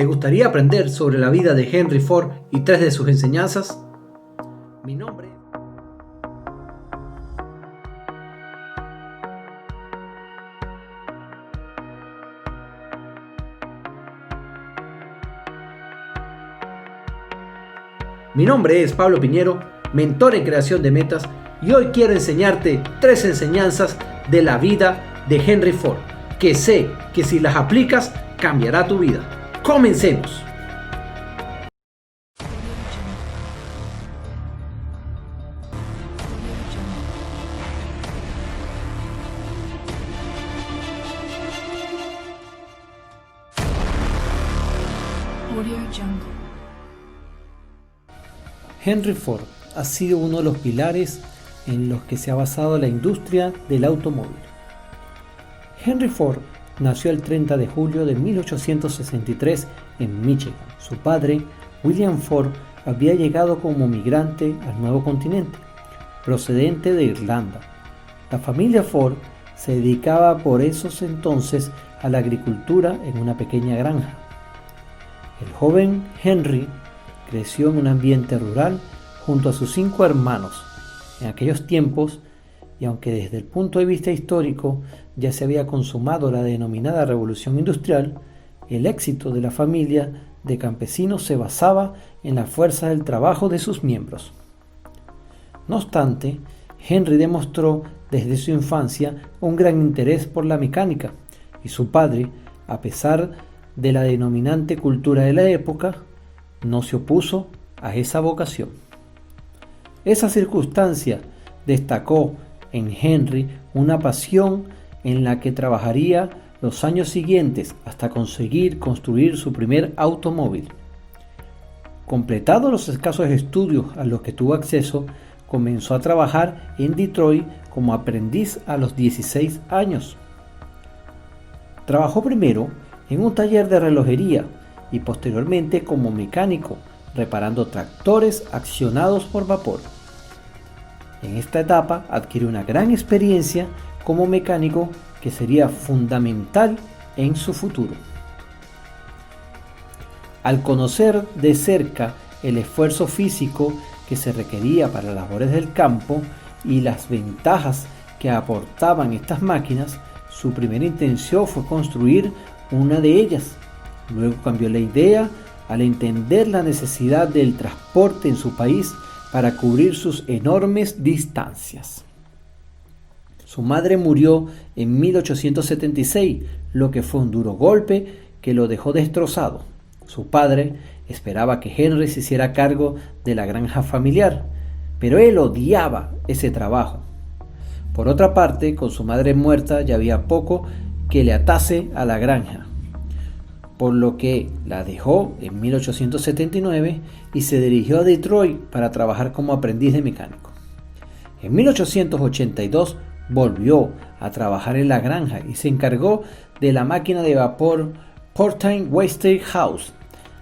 ¿Te gustaría aprender sobre la vida de Henry Ford y tres de sus enseñanzas? Mi nombre Mi nombre es Pablo Piñero, mentor en creación de metas, y hoy quiero enseñarte tres enseñanzas de la vida de Henry Ford, que sé que si las aplicas cambiará tu vida. ¡Comencemos! Henry Ford ha sido uno de los pilares en los que se ha basado la industria del automóvil. Henry Ford nació el 30 de julio de 1863 en Michigan. Su padre, William Ford, había llegado como migrante al nuevo continente, procedente de Irlanda. La familia Ford se dedicaba por esos entonces a la agricultura en una pequeña granja. El joven Henry creció en un ambiente rural junto a sus 5 hermanos. En aquellos tiempos, y aunque desde el punto de vista histórico ya se había consumado la denominada Revolución Industrial, el éxito de la familia de campesinos se basaba en la fuerza del trabajo de sus miembros. No obstante, Henry demostró desde su infancia un gran interés por la mecánica, y su padre, a pesar de la denominante cultura de la época, no se opuso a esa vocación. Esa circunstancia destacó en Henry una pasión en la que trabajaría los años siguientes hasta conseguir construir su primer automóvil. Completados los escasos estudios a los que tuvo acceso, comenzó a trabajar en Detroit como aprendiz a los 16 años. Trabajó primero en un taller de relojería y posteriormente como mecánico, reparando tractores accionados por vapor. En esta etapa adquirió una gran experiencia como mecánico que sería fundamental en su futuro. Al conocer de cerca el esfuerzo físico que se requería para las labores del campo y las ventajas que aportaban estas máquinas, su primera intención fue construir una de ellas. Luego cambió la idea al entender la necesidad del transporte en su país para cubrir sus enormes distancias. Su madre murió en 1876, lo que fue un duro golpe que lo dejó destrozado. Su padre esperaba que Henry se hiciera cargo de la granja familiar, pero él odiaba ese trabajo. Por otra parte, con su madre muerta ya había poco que le atase a la granja, por lo que la dejó en 1879 y se dirigió a Detroit para trabajar como aprendiz de mecánico. En 1882 volvió a trabajar en la granja y se encargó de la máquina de vapor Portland Westinghouse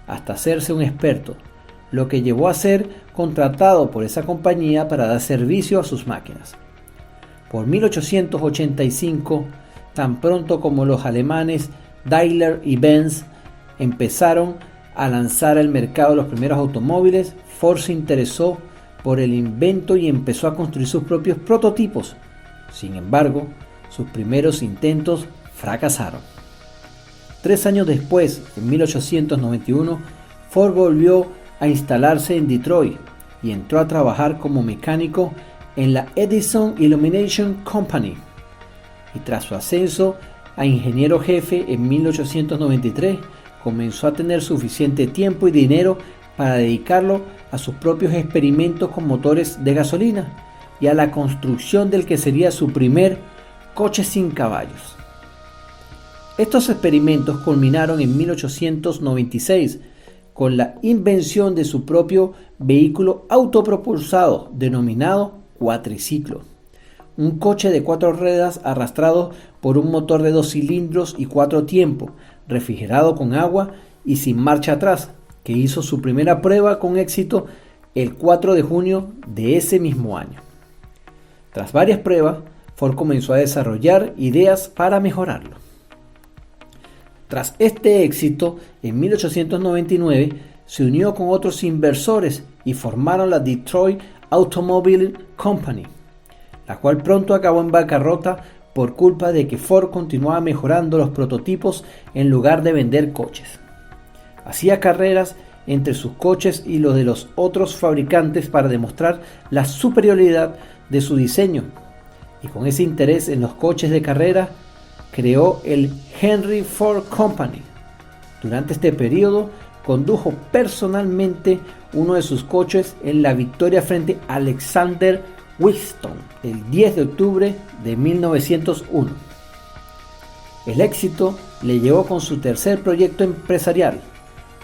hasta hacerse un experto, lo que llevó a ser contratado por esa compañía para dar servicio a sus máquinas. Por 1885, tan pronto como los alemanes Daimler y Benz empezaron a lanzar al mercado los primeros automóviles, Ford se interesó por el invento y empezó a construir sus propios prototipos. Sin embargo, sus primeros intentos fracasaron. 3 años después, en 1891, Ford volvió a instalarse en Detroit y entró a trabajar como mecánico en la Edison Illumination Company. Y tras su ascenso a ingeniero jefe en 1893, comenzó a tener suficiente tiempo y dinero para dedicarlo a sus propios experimentos con motores de gasolina y a la construcción del que sería su primer coche sin caballos. Estos experimentos culminaron en 1896 con la invención de su propio vehículo autopropulsado denominado cuatriciclo, un coche de 4 ruedas arrastrado por un motor de 2 cilindros y 4 tiempos, refrigerado con agua y sin marcha atrás, que hizo su primera prueba con éxito el 4 de junio de ese mismo año. Tras varias pruebas, Ford comenzó a desarrollar ideas para mejorarlo. Tras este éxito, en 1899 se unió con otros inversores y formaron la Detroit Automobile Company, la cual pronto acabó en bancarrota por culpa de que Ford continuaba mejorando los prototipos en lugar de vender coches. Hacía carreras entre sus coches y los de los otros fabricantes para demostrar la superioridad de su diseño, y con ese interés en los coches de carrera creó el Henry Ford Company. Durante este periodo condujo personalmente uno de sus coches en la victoria frente a Alexander Wheatstone el 10 de octubre de 1901. El éxito le llevó con su tercer proyecto empresarial,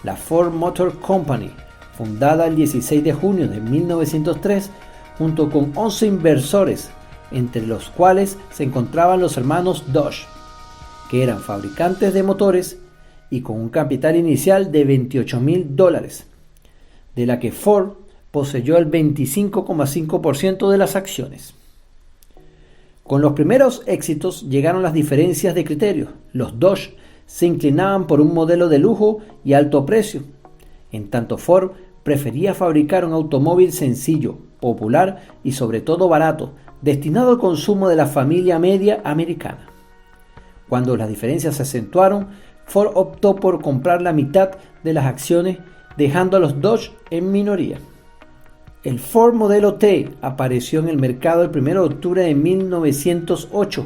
la Ford Motor Company, fundada el 16 de junio de 1903 junto con 11 inversores, entre los cuales se encontraban los hermanos Dodge, que eran fabricantes de motores y con un capital inicial de $28,000, de la que Ford poseyó el 25,5% de las acciones. Con los primeros éxitos llegaron las diferencias de criterio. Los Dodge se inclinaban por un modelo de lujo y alto precio, en tanto Ford prefería fabricar un automóvil sencillo, popular y sobre todo barato, destinado al consumo de la familia media americana. Cuando las diferencias se acentuaron, Ford optó por comprar la mitad de las acciones, dejando a los Dodge en minoría. El Ford Modelo T apareció en el mercado el 1 de octubre de 1908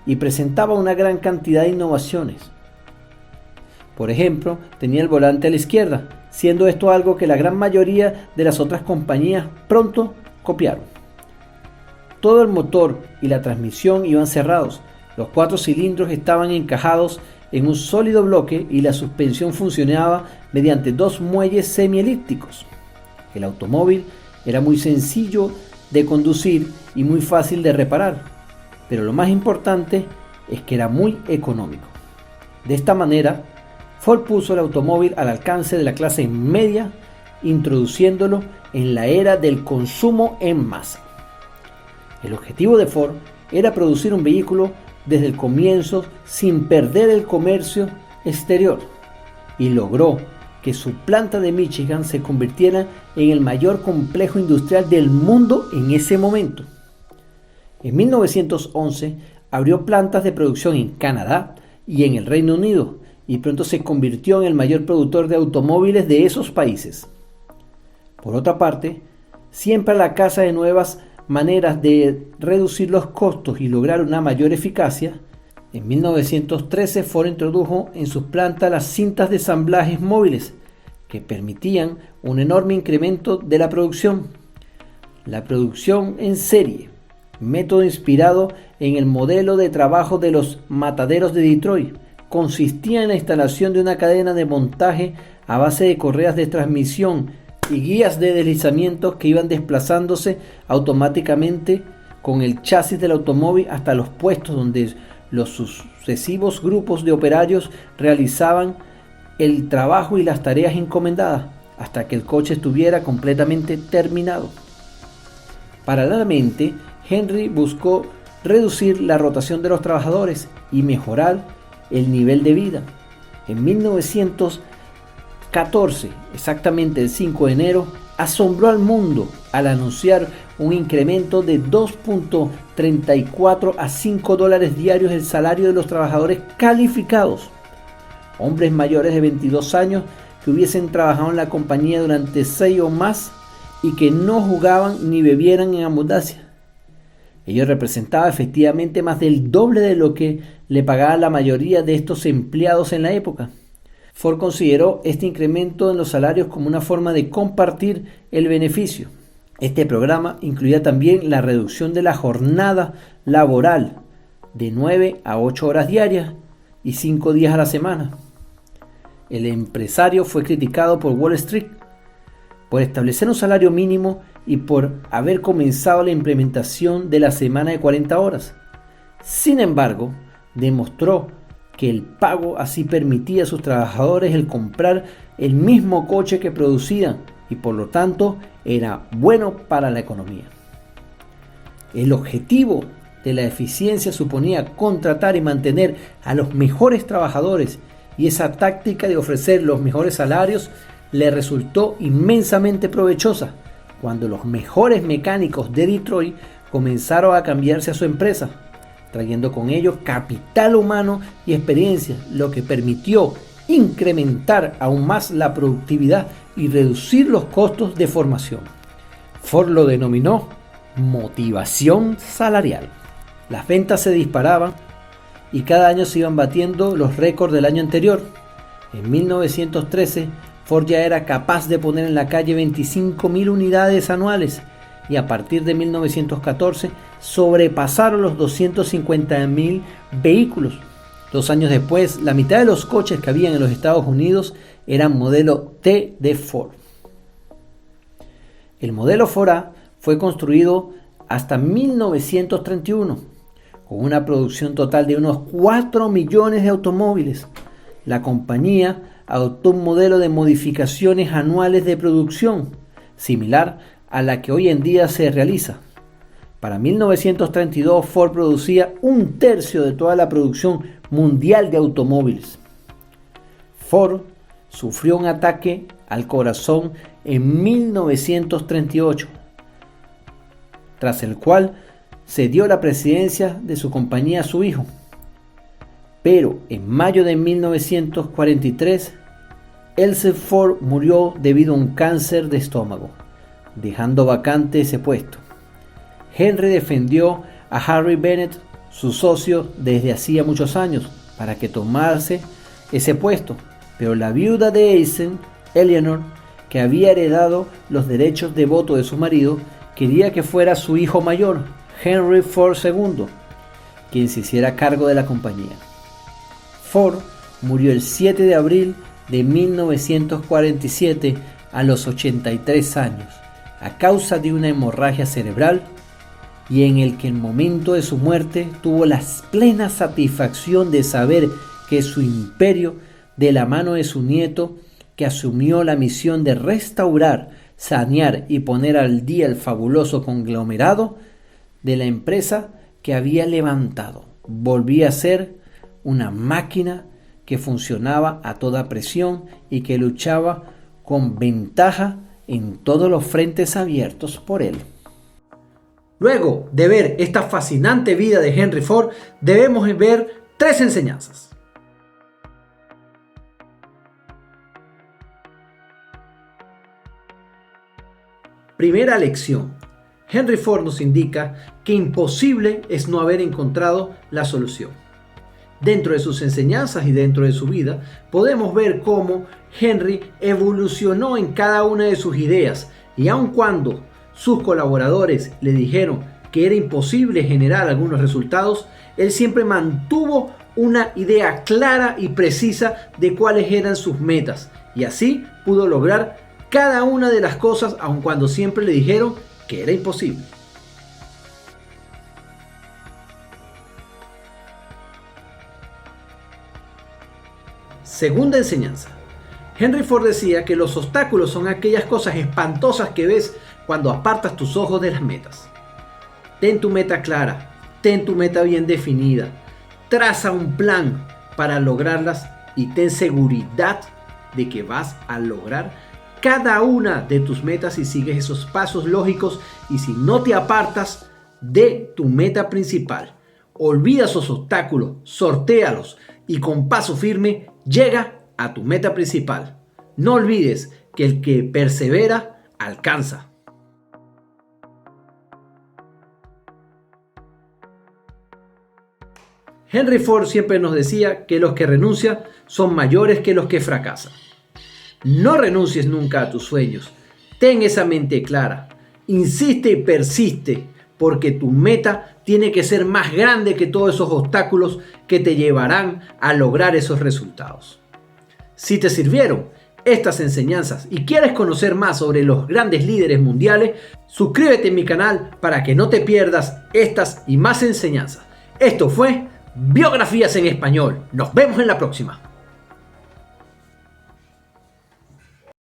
y presentaba una gran cantidad de innovaciones. Por ejemplo, tenía el volante a la izquierda, siendo esto algo que la gran mayoría de las otras compañías pronto copiaron. Todo el motor y la transmisión iban cerrados, los 4 cilindros estaban encajados en un sólido bloque y la suspensión funcionaba mediante 2 muelles semielípticos. El automóvil era muy sencillo de conducir y muy fácil de reparar, pero lo más importante es que era muy económico. De esta manera, Ford puso el automóvil al alcance de la clase media, introduciéndolo en la era del consumo en masa. El objetivo de Ford era producir un vehículo desde el comienzo sin perder el comercio exterior, y logró que su planta de Michigan se convirtiera en el mayor complejo industrial del mundo en ese momento. En 1911 abrió plantas de producción en Canadá y en el Reino Unido, y pronto se convirtió en el mayor productor de automóviles de esos países. Por otra parte, siempre a la caza de nuevas maneras de reducir los costos y lograr una mayor eficacia, en 1913 Ford introdujo en sus plantas las cintas de ensamblajes móviles, que permitían un enorme incremento de la producción. La producción en serie, método inspirado en el modelo de trabajo de los mataderos de Detroit, consistía en la instalación de una cadena de montaje a base de correas de transmisión y guías de deslizamiento que iban desplazándose automáticamente con el chasis del automóvil hasta los puestos donde los sucesivos grupos de operarios realizaban el trabajo y las tareas encomendadas hasta que el coche estuviera completamente terminado. Paralelamente, Henry buscó reducir la rotación de los trabajadores y mejorar el nivel de vida. En 1914, exactamente el 5 de enero, asombró al mundo al anunciar un incremento de 2.34 a $5 diarios el salario de los trabajadores calificados, hombres mayores de 22 años que hubiesen trabajado en la compañía durante 6 o más y que no jugaban ni bebieran en abundancia. Ello representaba efectivamente más del doble de lo que le pagaba la mayoría de estos empleados en la época. Ford consideró este incremento en los salarios como una forma de compartir el beneficio. Este programa incluía también la reducción de la jornada laboral de 9 a 8 horas diarias y 5 días a la semana. El empresario fue criticado por Wall Street por establecer un salario mínimo y por haber comenzado la implementación de la semana de 40 horas. Sin embargo, demostró que el pago así permitía a sus trabajadores el comprar el mismo coche que producían y por lo tanto era bueno para la economía. El objetivo de la eficiencia suponía contratar y mantener a los mejores trabajadores y esa táctica de ofrecer los mejores salarios le resultó inmensamente provechosa cuando los mejores mecánicos de Detroit comenzaron a cambiarse a su empresa, trayendo con ello capital humano y experiencia, lo que permitió incrementar aún más la productividad y reducir los costos de formación. Ford lo denominó motivación salarial. Las ventas se disparaban y cada año se iban batiendo los récords del año anterior. En 1913, Ford ya era capaz de poner en la calle 25.000 unidades anuales y a partir de 1914 sobrepasaron los 250.000 vehículos. 2 años después, la mitad de los coches que había en los Estados Unidos eran modelo T de Ford. El modelo Ford A fue construido hasta 1931, con una producción total de unos 4 millones de automóviles. La compañía adoptó un modelo de modificaciones anuales de producción, similar a la que hoy en día se realiza. Para 1932, Ford producía 1/3 de toda la producción mundial de automóviles. Ford sufrió un ataque al corazón en 1938, tras el cual cedió la presidencia de su compañía a su hijo. Pero en mayo de 1943, Elsie Ford murió debido a un cáncer de estómago, dejando vacante ese puesto. Henry defendió a Harry Bennett, su socio, desde hacía muchos años, para que tomase ese puesto, pero la viuda de Eisen, Eleanor, que había heredado los derechos de voto de su marido, quería que fuera su hijo mayor, Henry Ford II, quien se hiciera cargo de la compañía. Ford murió el 7 de abril de 1947 a los 83 años, a causa de una hemorragia cerebral, y en el que en el momento de su muerte tuvo la plena satisfacción de saber que su imperio, de la mano de su nieto, que asumió la misión de restaurar, sanear y poner al día el fabuloso conglomerado de la empresa que había levantado, volvía a ser una máquina que funcionaba a toda presión y que luchaba con ventaja en todos los frentes abiertos por él. Luego de ver esta fascinante vida de Henry Ford, debemos ver 3 enseñanzas. Primera lección. Henry Ford nos indica que imposible es no haber encontrado la solución. Dentro de sus enseñanzas y dentro de su vida, podemos ver cómo Henry evolucionó en cada una de sus ideas, y aun cuando sus colaboradores le dijeron que era imposible generar algunos resultados, él siempre mantuvo una idea clara y precisa de cuáles eran sus metas, y así pudo lograr cada una de las cosas, aun cuando siempre le dijeron que era imposible. Segunda enseñanza. Henry Ford decía que los obstáculos son aquellas cosas espantosas que ves cuando apartas tus ojos de las metas. Ten tu meta clara, ten tu meta bien definida, traza un plan para lograrlas y ten seguridad de que vas a lograr cada una de tus metas si sigues esos pasos lógicos y si no te apartas de tu meta principal. Olvida esos obstáculos, sortéalos y con paso firme llega a tu meta principal. No olvides que el que persevera alcanza. Henry Ford siempre nos decía que los que renuncian son mayores que los que fracasan. No renuncies nunca a tus sueños. Ten esa mente clara. Insiste y persiste, porque tu meta tiene que ser más grande que todos esos obstáculos que te llevarán a lograr esos resultados. Si te sirvieron estas enseñanzas y quieres conocer más sobre los grandes líderes mundiales, suscríbete a mi canal para que no te pierdas estas y más enseñanzas. Esto fue Biografías en Español. Nos vemos en la próxima.